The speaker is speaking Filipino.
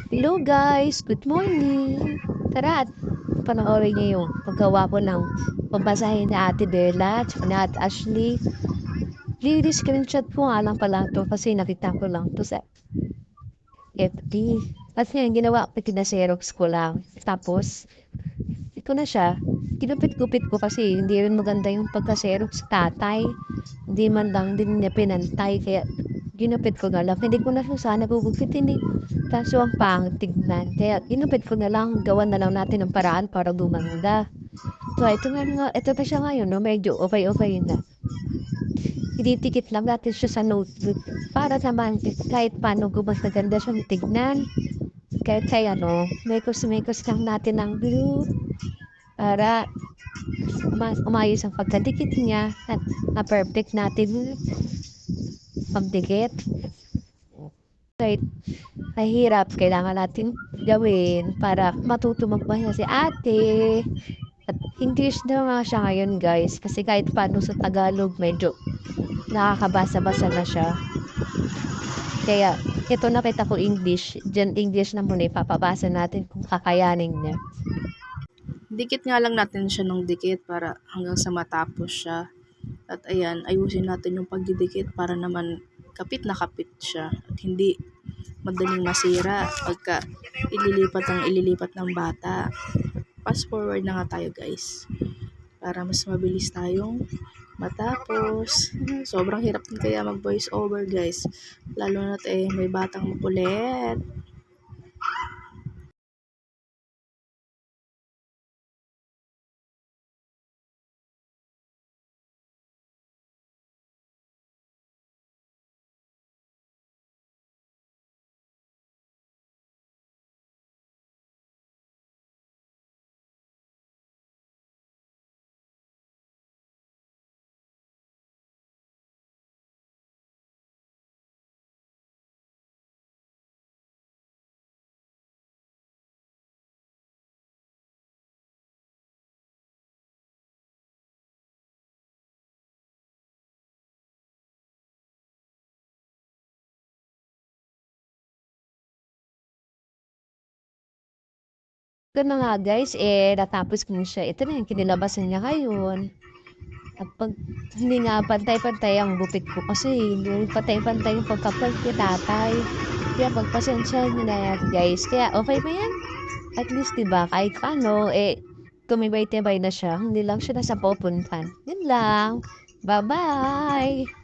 Hello guys, good morning! Tara at panoorin niyo yung paggawa ko ng pambasahin ni Ate Bella at ni Ate Ashley. Screenshot ko nga lang pala to kasi nakita ko lang to sa FB. Kasi yung ginawa ko, pinaserox ko lang. Tapos, ito na siya. Kinupit-kupit ko kasi hindi rin maganda yung pagka-xerox sa tatay. Hindi man lang din niya pinantay. Kaya ginupit ko na lang. Hindi ko na siya sana gugupitin eh. Kaso ang pangit tignan. Kaya ginupit ko na lang. Gawan na lang natin ng paraan para gumanda. So ito nga, ito pa siya ngayon. No? Medyo okay-okay na. Ididikit lang natin siya sa notebook. Para naman kahit paano gumaganda siyang tignan. Kahit kaya mekos-mekos lang natin ng glue para umayos ang pagkadikit niya at na-perfect natin pagdikit. Kahit mahirap, kailangan natin gawin para matuto magbasa si ate. At English na nga siya ngayon guys, kasi kahit paano sa Tagalog medyo nakakabasa-basa na siya. Kaya ito nakita ko English, dyan English na muna ipapabasa natin kung kakayanin niya. Dikit nga lang natin siya ng dikit para hanggang sa matapos siya. At ayan, ayusin natin yung pagdidikit para naman kapit na kapit siya at hindi madaling masira pagka ililipat ng bata. Fast forward na nga tayo guys para mas mabilis tayong matapos. Sobrang hirap din kaya mag voice over guys, lalo na't may batang makulit. Ito na nga guys, natapos ko na siya. Ito na yung kinilabasan niya ngayon. At pag hindi nga pantay-pantay ang gupit ko kasi hindi pantay-pantay yung pagkapal kay tatay. Kaya pagpasensya niyo na yan guys. Kaya okay ba yan? At least diba kahit paano tumibay-tibay na siya. Hindi lang siya nasa pupuntan. Yun lang. Bye-bye!